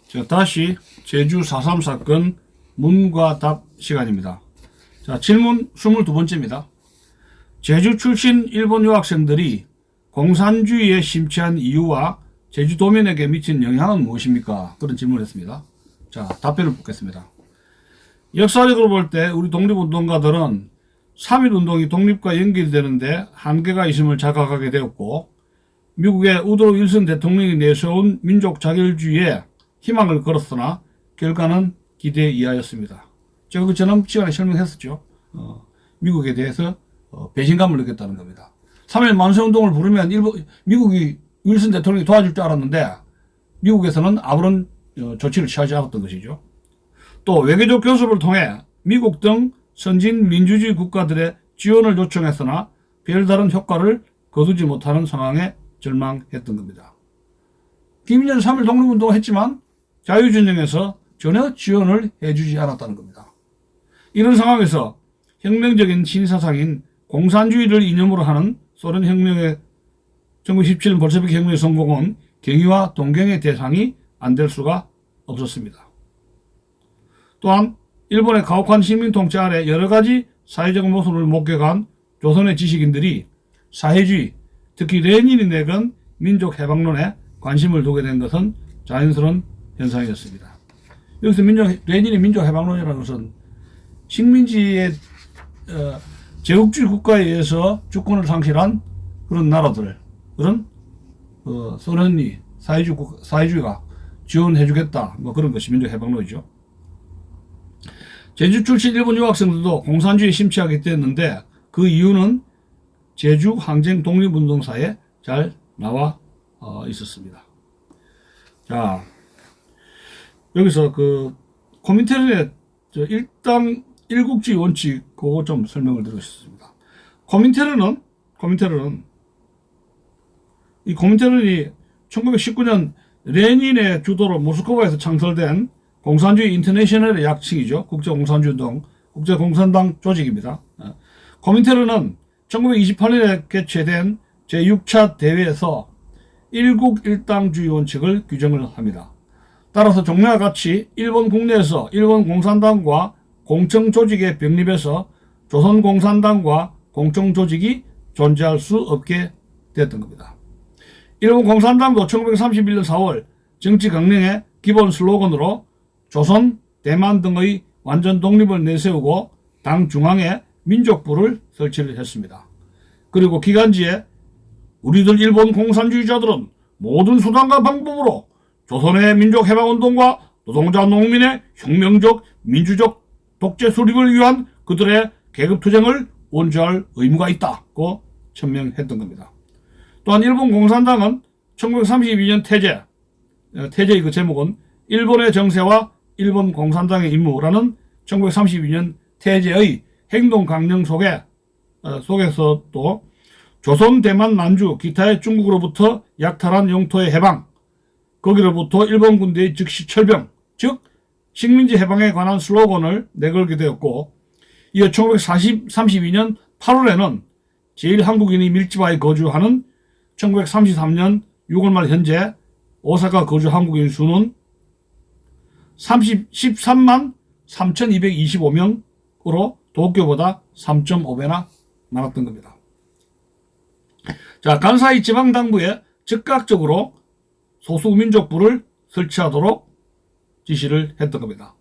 자, 다시 제주 4.3 사건 문과 답 시간입니다. 자, 질문 22번째입니다. 제주 출신 일본 유학생들이 공산주의에 심취한 이유와 제주도민에게 미친 영향은 무엇입니까? 그런 질문을 했습니다. 자, 답변을 묻겠습니다. 역사적으로 볼 때 우리 독립운동가들은 3.1운동이 독립과 연결되는데 한계가 있음을 자각하게 되었고, 미국의 우드로 윌슨 대통령이 내세운 민족 자결주의에 희망을 걸었으나 결과는 기대에 이하였습니다. 제가 그 지난 시간에 설명했었죠. 미국에 대해서 배신감을 느꼈다는 겁니다. 3.1 만세운동을 부르면 미국이 윌슨 대통령이 도와줄 줄 알았는데 미국에서는 아무런 조치를 취하지 않았던 것이죠. 또 외교적 교섭을 통해 미국 등 선진 민주주의 국가들의 지원을 요청했으나 별다른 효과를 거두지 못하는 상황에 절망했던 겁니다. 김일년 3.1 독립운동을 했지만 자유진영에서 전혀 지원을 해주지 않았다는 겁니다. 이런 상황에서 혁명적인 신사상인 공산주의를 이념으로 하는 소련 혁명의 1917년 볼셰비키 혁명의 성공은 경의와 동경의 대상이 안 될 수가 없었습니다. 또한 일본의 가혹한 식민 통치 아래 여러가지 사회적 모순을 목격한 조선의 지식인들이 사회주의, 특히 레닌이 내건 민족 해방론에 관심을 두게 된 것은 자연스러운 현상이었습니다. 여기서 레닌의 민족 해방론이라는 것은 식민지의 제국주의 국가에 의해서 주권을 상실한 그런 나라들, 그런 소련이 사회주의가 지원해주겠다, 뭐 그런 것이 민족 해방론이죠. 제주 출신 일본 유학생들도 공산주의에 심취하게 되었는데 그 이유는 제주 항쟁 독립운동사에 잘 나와 있었습니다. 자, 여기서 그 코민테른의 일당 일국주의 원칙 그거 좀 설명을 드리고 싶습니다. 코민테른이 1919년 레닌의 주도로 모스크바에서 창설된 공산주의 인터내셔널의 약칭이죠. 국제공산주의운동, 국제공산당 조직입니다. 코민테른은 1928년에 개최된 제6차 대회에서 일국 일당주의 원칙을 규정을 합니다. 따라서 종래와 같이 일본 국내에서 일본 공산당과 공청 조직에 병립해서 조선 공산당과 공청 조직이 존재할 수 없게 됐던 겁니다. 일본 공산당도 1931년 4월 정치 강령의 기본 슬로건으로 조선, 대만 등의 완전 독립을 내세우고 당 중앙에 민족부를 설치를 했습니다. 그리고 기간지에 우리들 일본 공산주의자들은 모든 수단과 방법으로 조선의 민족해방운동과 노동자 농민의 혁명적 민주적 독재 수립을 위한 그들의 계급투쟁을 원조할 의무가 있다고 천명했던 겁니다. 또한 일본 공산당은 1932년 태제의 그 제목은 일본의 정세와 일본 공산당의 임무라는 1932년 태제의 행동 강령 속에서도 조선, 대만, 만주, 기타의 중국으로부터 약탈한 영토의 해방, 거기로부터 일본 군대의 즉시 철병, 즉 식민지 해방에 관한 슬로건을 내걸게 되었고, 이어 1932년 8월에는 제1한국인이 밀집하에 거주하는 1933년 6월 말 현재 오사카 거주 한국인 수는 13만 3,225명으로 도쿄보다 3.5배나 많았던 겁니다. 자, 간사이 지방당부에 즉각적으로 소수민족부를 설치하도록 지시를 했던 겁니다.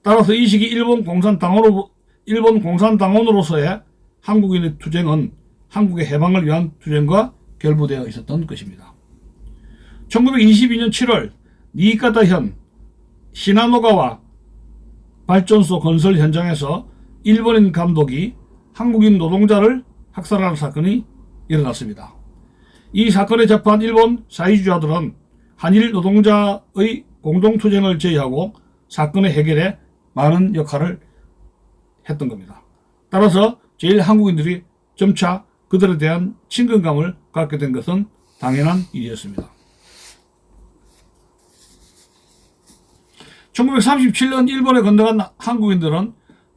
따라서 이 시기 일본 공산당원으로서의 한국인의 투쟁은 한국의 해방을 위한 투쟁과 결부되어 있었던 것입니다. 1922년 7월 니이카타현 시나노가와 발전소 건설 현장에서 일본인 감독이 한국인 노동자를 학살하는 사건이 일어났습니다. 이 사건에 접한 일본 사회주의자들은 한일 노동자의 공동투쟁을 제의하고 사건의 해결에 많은 역할을 했던 겁니다. 따라서 제1한국인들이 점차 그들에 대한 친근감을 갖게 된 것은 당연한 일이었습니다. 1937년 일본에 건너간 한국인들은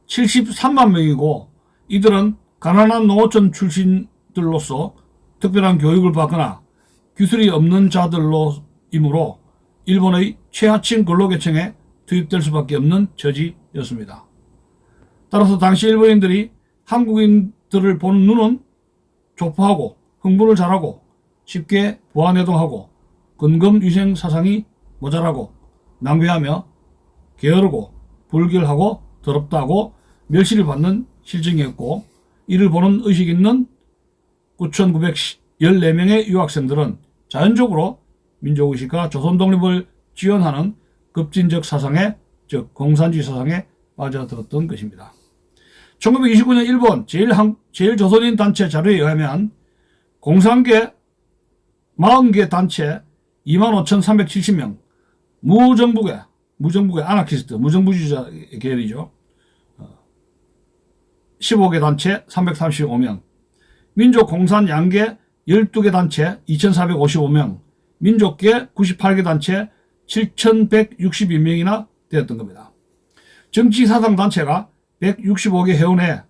73만 명이고 이들은 가난한 농어촌 출신들로서 특별한 교육을 받거나 기술이 없는 자들로이므로 일본의 최하층 근로계층에 투입될 수밖에 없는 처지였습니다. 따라서 당시 일본인들이 한국인들을 보는 눈은 좁아하고 흥분을 잘하고 쉽게 보안해동하고 근검위생 사상이 모자라고 낭비하며 게으르고 불결하고 더럽다고 멸시를 받는 실정이었고, 이를 보는 의식 있는 9,914명의 유학생들은 자연적으로 민족의식과 조선 독립을 지원하는 급진적 사상에, 즉 공산주의 사상에 빠져들었던 것입니다. 1929년 일본 제일조선인 단체 자료에 의하면 공산계 40개 단체 25,370명, 무정부계 아나키스트, 무정부주의자 계열이죠. 15개 단체 335명, 민족 공산 양계 12개 단체 2,455명, 민족계 98개 단체 7,162명이나 되었던 겁니다. 정치사상 단체가 165개 회원에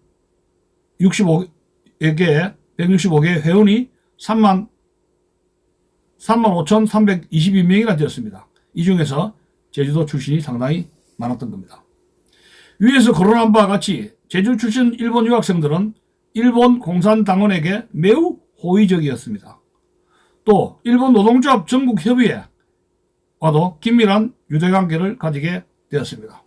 165개 회원이 35,322명이나 되었습니다. 이 중에서 제주도 출신이 상당히 많았던 겁니다. 위에서 거론한 바와 같이 제주 출신 일본 유학생들은 일본 공산당원에게 매우 호의적이었습니다. 또 일본 노동조합 전국협의회와도 긴밀한 유대관계를 가지게 되었습니다.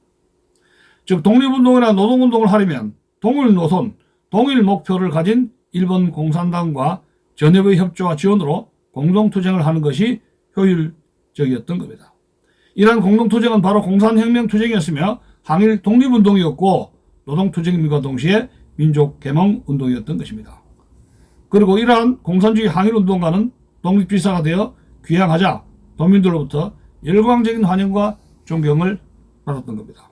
즉 독립운동이나 노동운동을 하려면 동일 노선, 동일 목표를 가진 일본 공산당과 전협의 협조와 지원으로 공동투쟁을 하는 것이 효율적이었던 겁니다. 이러한 공동투쟁은 바로 공산혁명투쟁이었으며 항일 독립운동이었고 노동투쟁임과 동시에 민족개몽운동이었던 것입니다. 그리고 이러한 공산주의 항일운동가는 독립지사가 되어 귀향하자 도민들로부터 열광적인 환영과 존경을 받았던 겁니다.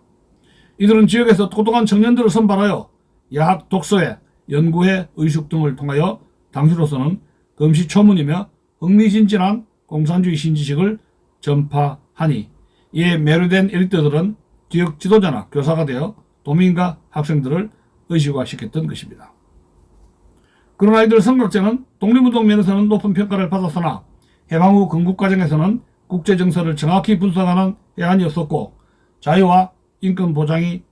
이들은 지역에서 똑똑한 청년들을 선발하여 야학, 독서회, 연구회, 의숙 등을 통하여 당시로서는 금시초문이며 흥미진진한 공산주의 신지식을 전파하니, 이에 매료된 엘리트들은 지역 지도자나 교사가 되어 도민과 학생들을 의식화시켰던 것입니다. 그러나 이들 선각자는 독립운동 면에서는 높은 평가를 받았으나 해방 후 건국과정에서는 국제정세를 정확히 분석하는 해안이 없었고 자유와 인권 보장이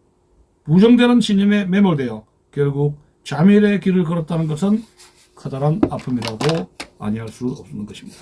부정되는 신념에 매몰되어 결국 자멸의 길을 걸었다는 것은 커다란 아픔이라고 아니할 수 없는 것입니다.